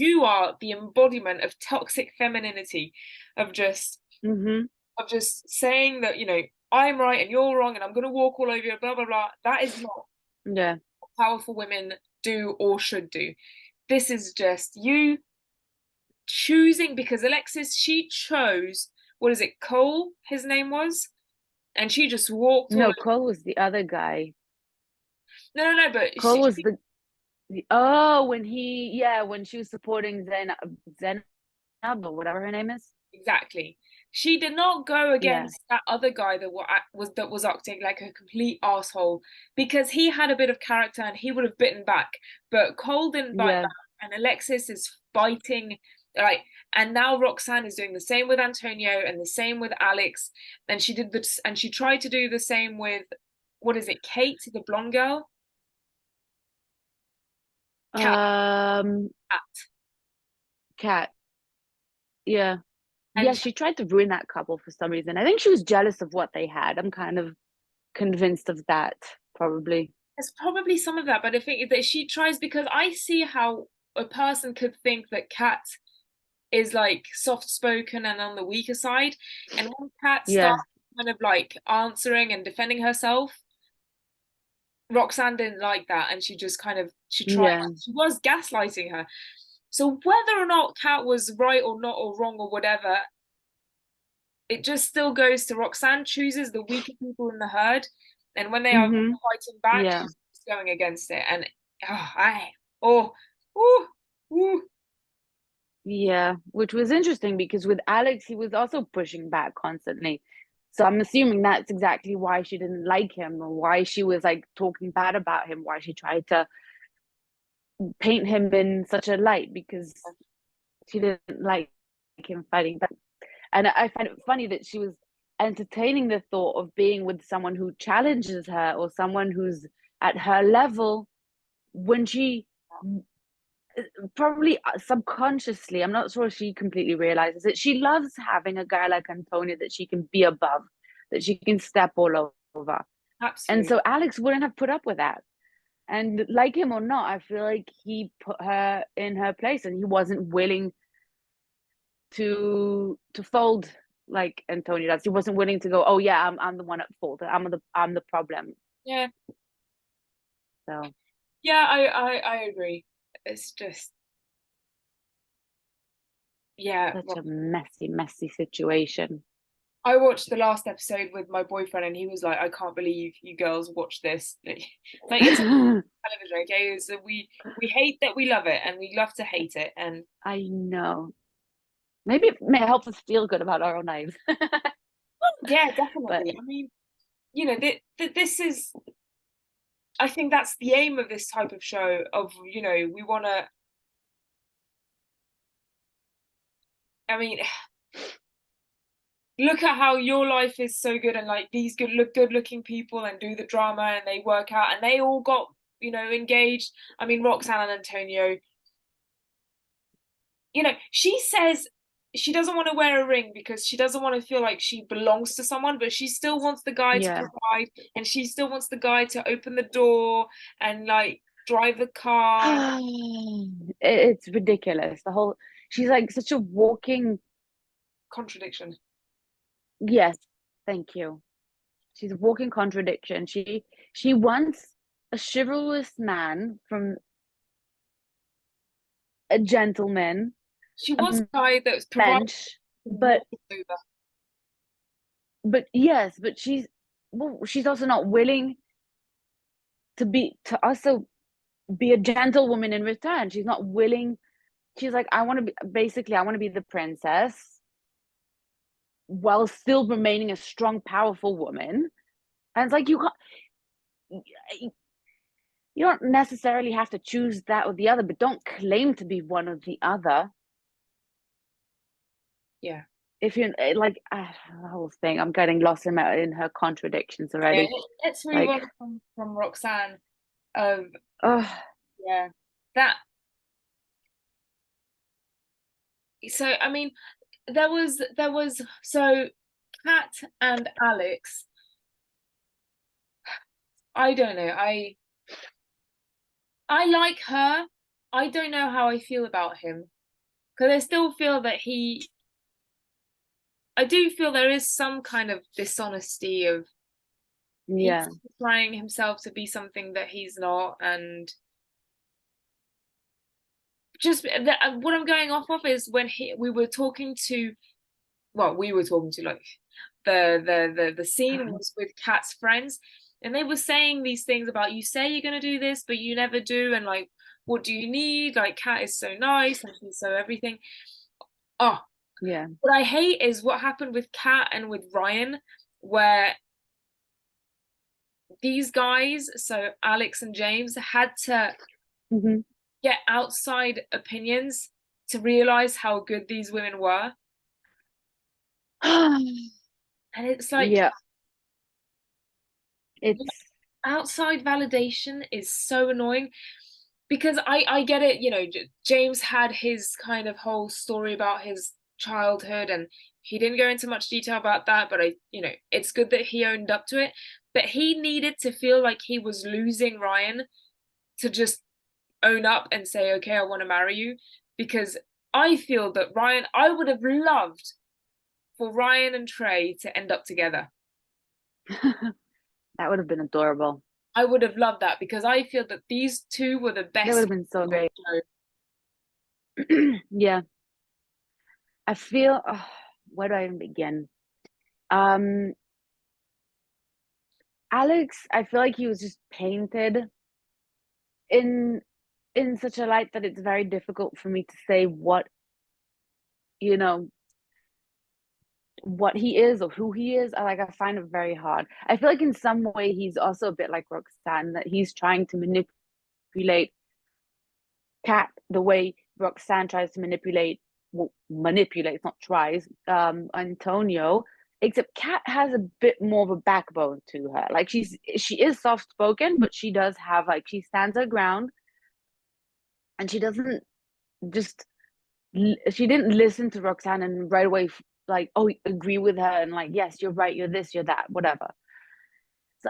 you are the embodiment of toxic femininity, of just Hmm. saying that, I'm right and you're wrong and I'm gonna walk all over you, blah blah blah. That is not Yeah. what powerful women do or should do. This is just you choosing, because Alexis, she chose, what is it, Cole, his name was, and she just walked all No, over. Cole was the other guy. No, no, no, but Cole was oh, when yeah, when she was supporting Zen or whatever her name is. exactly. She did not go Yeah. against that other guy that was acting like a complete asshole, because he had a bit of character and he would have bitten back. But Cole didn't bite Yeah. back, and Alexis is fighting, like, and now Roxanne is doing the same with Antonio and the same with Alex, and she tried to do the same with, what is it, Kate, the blonde girl, Cat, Um, Cat. Yeah. and Yeah, she tried to ruin that couple for some reason. I think she was jealous of what they had. I'm kind of convinced of that, probably. there's probably some of that, but I think that she tries, because I see how a person could think that Kat is like soft spoken and on the weaker side. And when Kat started Yeah. kind of like answering and defending herself, Roxanne didn't like that, and she just kind of Yeah. she was gaslighting her. So whether or not Kat was right or not or wrong or whatever, it just still goes to Roxanne chooses the weaker people in the herd, and when they are Mm-hmm. fighting back, Yeah. she's going against it. And I oh ooh, ooh. Yeah. Which was interesting because with Alex, he was also pushing back constantly. So I'm assuming that's exactly why she didn't like him or why she was like talking bad about him, why she tried to paint him in such a light because she didn't like him fighting back. And I find it funny that she was entertaining the thought of being with someone who challenges her or someone who's at her level when she probably subconsciously, I'm not sure she completely realizes it. She loves having a guy like Antonio that she can be above, that she can step all over. And Absolutely. so Alex wouldn't have put up with that. And like him or not, I feel like he put her in her place and he wasn't willing to fold like Antonio does. He wasn't willing to go, oh yeah, I'm the one at fault. I'm the problem. Yeah, So yeah, I agree. It's just, yeah. such Well, a messy, messy situation. I watched the last episode with my boyfriend, and he was like, "I can't believe you girls watch this." Like, it's television, okay? So we hate that we love it, and we love to hate it, and I know. Maybe it may help us feel good about our own lives. yeah, But definitely. I mean, this is. I think that's the aim of this type of show. Of, we want to. I mean, look at how your life is so good, and like these good looking people and do the drama and they work out and they all got, engaged. I mean, Roxanne and Antonio, she says she doesn't want to wear a ring because she doesn't want to feel like she belongs to someone, but she still wants the guy to yeah, provide, and she still wants the guy to open the door and like drive the car. it's ridiculous. The whole she's like such a walking. Contradiction. Yes, thank you. She's a walking contradiction. She wants a chivalrous man from a gentleman, She wants a a guy that's providing mensch, but water over. yes, but she's also not willing to also be a gentlewoman in return. She's not willing. She's like, I want to be basically, I want to be the princess while still remaining a strong, powerful woman. And it's like you don't necessarily have to choose that or the other, but don't claim to be one or the other. Yeah. If you're like the whole thing, I'm getting lost in her contradictions Yeah, already. let's move Like, on from Roxanne. Um, oh yeah, that. So I mean, there was so Kat and Alex. I don't know. I like her. I don't know how I feel about him because I still feel that I do feel there is some kind of dishonesty of he's Yeah. trying himself to be something that he's not, and just what I'm going off of is when we were talking to, well, we were talking to like the scene was with Kat's friends, and they were saying these things about you say you're gonna do this, but you never do, and like, what do you need? Like, Kat is so nice and she's so everything. Oh, Yeah. what I hate is what happened with Kat and with Ryan, where these guys, so Alex and James, had to Hmm. get outside opinions to realize how good these women were. And it's like Yeah. It's outside validation is so annoying because I get it, James had his kind of whole story about his childhood and he didn't go into much detail about that, but it's good that he owned up to it. But he needed to feel like he was losing Ryan to just own up and say, okay, I want to marry you. Because I feel that I would have loved for Ryan and Trey to end up together. that would have been adorable. I would have loved that because I feel that these two were the That would best have been so on great. the show. Yeah. I feel where do I even begin? Um Alex, I feel like he was just painted in such a light that it's very difficult for me to say you know, what he is or who he is. I find it very hard. I feel like in some way he's also a bit like Roxanne, that he's trying to manipulate Kat the way Roxanne tries to manipulates, not tries, Antonio. Except Kat has a bit more of a backbone to her. Like she is soft spoken, but she does have like she stands her ground, and she doesn't just she didn't listen to Roxanne and right away like oh agree with her and like yes you're right you're this you're that whatever. So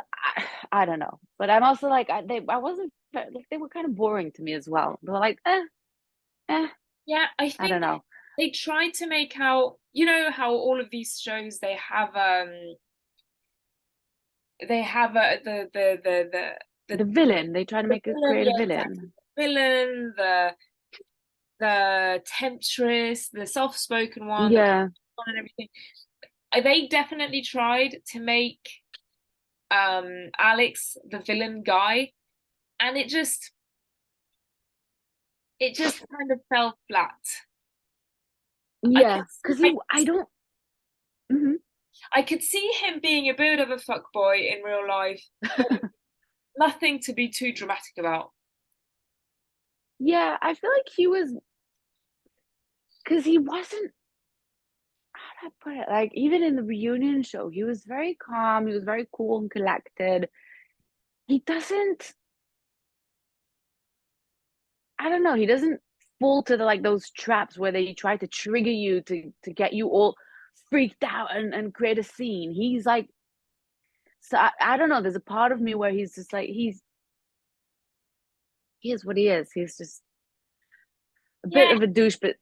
I don't know, but I'm also like I wasn't like they were kind of boring to me as well. They were like eh, Yeah, I I don't think know. they tried to make out, how all of these shows they have The villain, they try to the make a villain, create a yeah, exactly. villain. The villain, the temptress, the soft-spoken one, the Yeah. one and everything. They definitely tried to make Alex the villain guy, and it just kind of fell flat. I Yeah, could because I, I don't. Mhm. I could see him being a bit of a fuckboy in real life, but nothing to be too dramatic about. Yeah, I feel like he was because he wasn't. How do I put it? Like even in the reunion show, he was very calm. He was very cool and collected. He doesn't. I don't know. He doesn't fall to the like those traps where they try to trigger you to get you all freaked out and create a scene. He's like, so I don't know. There's a part of me where he's just like he is what he is. He's just a bit Yeah, of a douche, but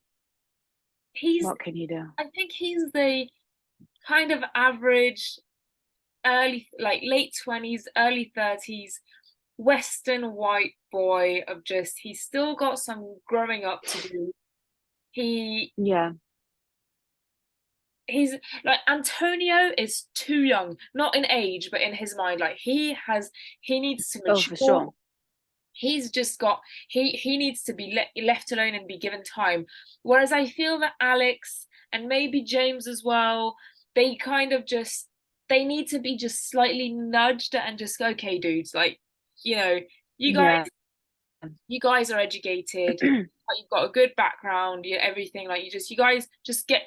he's what can you do? I think he's the kind of average early, like late 20s, early 30s Western white boy of just he's still got some growing up to do. He Yeah. he's like Antonio is too young, not in age, but in his mind. Like he needs to Oh, for mature. sure. He's just got he needs to be left alone and be given time. Whereas I feel that Alex and maybe James as well, they kind of just they need to be just slightly nudged and just go, okay, dudes, like, you know, you guys Yeah. you guys are educated, you've got a good background, everything, like you guys just get,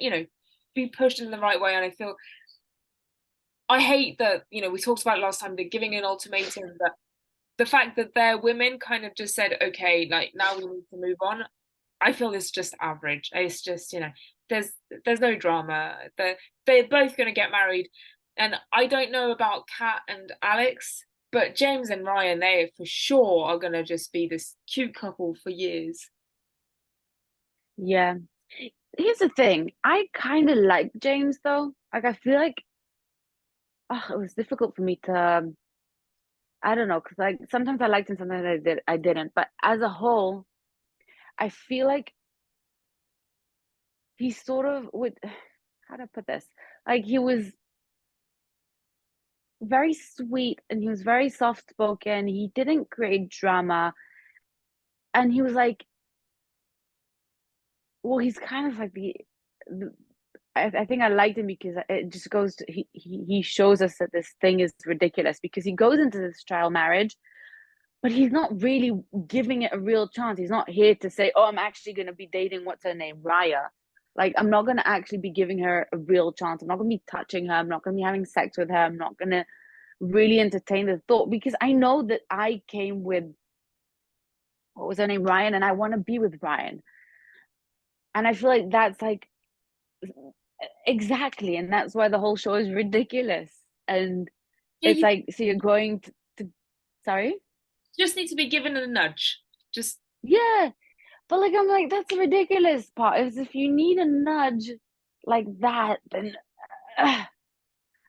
be pushed in the right way. And I feel I hate that, we talked about it last time, they're giving an ultimatum, but the fact that their women kind of just said, okay, like now we need to move on, I feel it's just average. It's just, there's there's no drama. They're both gonna get married. And I don't know about Kat and Alex. But James and Ryan, they for sure are gonna just be this cute couple for years. Yeah. Here's the thing. I kind of like James though. Like I feel like it was difficult for me to I don't know, because like sometimes I liked him, sometimes I didn't. But as a whole, I feel like he sort of would how do I put this? Like he was very sweet and he was very soft spoken. He didn't create drama. And he was like, well, he's kind of like the I think I liked him because it just goes to he shows us that this thing is ridiculous because he goes into this trial marriage, but he's not really giving it a real chance. He's not here to say, "Oh, I'm actually going to be dating what's her name, Raya." Like, I'm not going to actually be giving her a real chance. I'm not going to be touching her. I'm not going to be having sex with her. I'm not going to really entertain the thought because I know that I came with what was her name, Ryan, and I want to be with Ryan. And I feel like that's like exactly, and that's why the whole show is ridiculous. And Yeah, it's you like, so you're going to sorry? just need to be given a nudge. Just Yeah. But like I'm like, that's the ridiculous part. Is if you need a nudge like that, then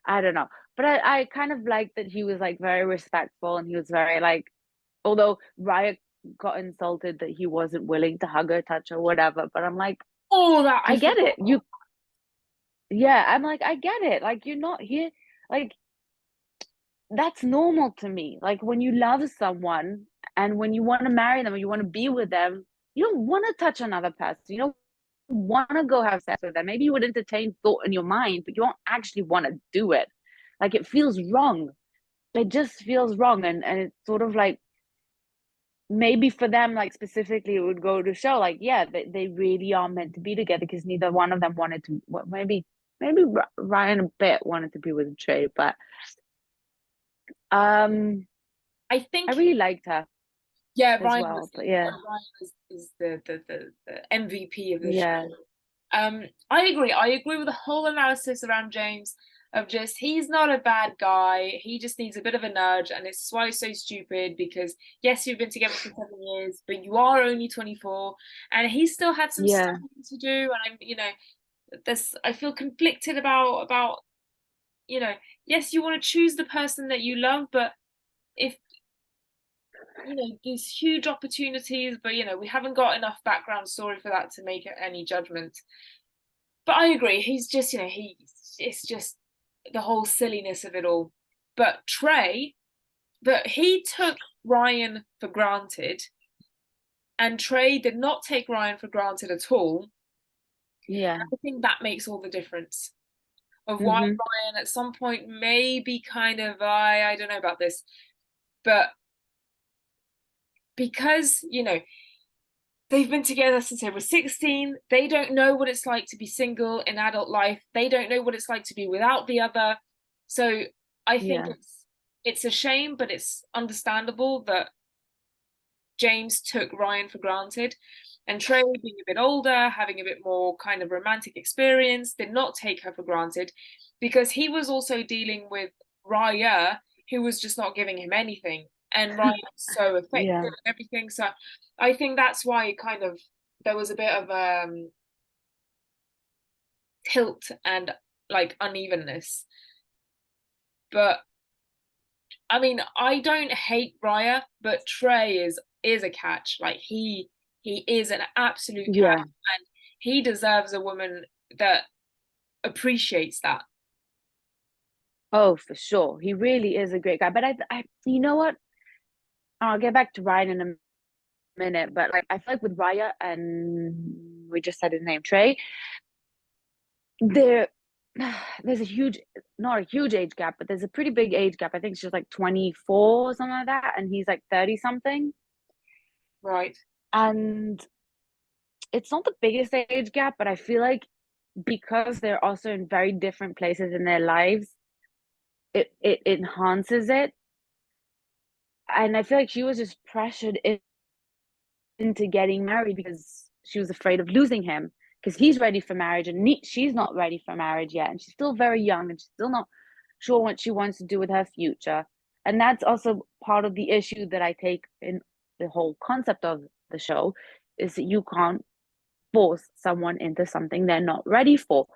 I don't know. But I kind of like that he was like very respectful and he was very like although Riot got insulted that he wasn't willing to hug her, touch her, whatever. But I'm like, all that I I get forgot. it. You yeah, I'm like, I get it. Like you're not here like that's normal to me. Like when you love someone and when you want to marry them or you want to be with them, you don't want to touch another person. You don't want to go have sex with them. Maybe you would entertain thought in your mind, but you don't actually want to do it. Like it feels wrong. It just feels wrong. And it's sort of like maybe for them, like specifically, it would go to show, like, yeah, they really are meant to be together because neither one of them wanted to. Well, maybe Ryan a bit wanted to be with Trey, but um, I I think really liked her yeah, as Ryan well. was But yeah, Ryan is the MVP of the show. yeah, I agree. I agree with the whole analysis around James of just he's not a bad guy. He just needs a bit of a nudge, and it's why it's so stupid because yes, you've been together for 7 years, but you are only 24, and he still had some yeah, studying to do. And this I feel conflicted about yes, you want to choose the person that you love, but if these huge opportunities, but we haven't got enough background story for that to make any judgment. But I agree, he's just it's just the whole silliness of it all. But he took Ryan for granted, and Trey did not take Ryan for granted at all. yeah. I think that makes all the difference of why Mm-hmm. Ryan at some point maybe kind of I don't know about this, but because they've been together since they were 16. They don't know what it's like to be single in adult life. They don't know what it's like to be without the other. So I think Yeah, it's a shame, but it's understandable that James took Ryan for granted. And Trey, being a bit older, having a bit more kind of romantic experience, did not take her for granted because he was also dealing with Raya, who was just not giving him anything. And Ryan was so affected yeah. and everything. So I think that's why there was a bit of tilt and like unevenness. But I mean, I don't hate Raya, but Trey is a catch. Like he is an absolute catch, Yeah. and he deserves a woman that appreciates that. Oh, for sure. He really is a great guy. But you know what? I'll get back to Ryan in a minute. But like, I feel like with Raya and we just said his name, Trey, there, there's a huge, not a huge age gap, but there's a pretty big age gap. I think she's like 24 or something like that, and he's like 30 something. Right. And it's not the biggest age gap, but I feel like because they're also in very different places in their lives, it enhances it. And I feel like she was just pressured into getting married because she was afraid of losing him because he's ready for marriage and she's not ready for marriage yet, and she's still very young and she's still not sure what she wants to do with her future. And that's also part of the issue that I take in the whole concept of the show, is that you can't force someone into something they're not ready for.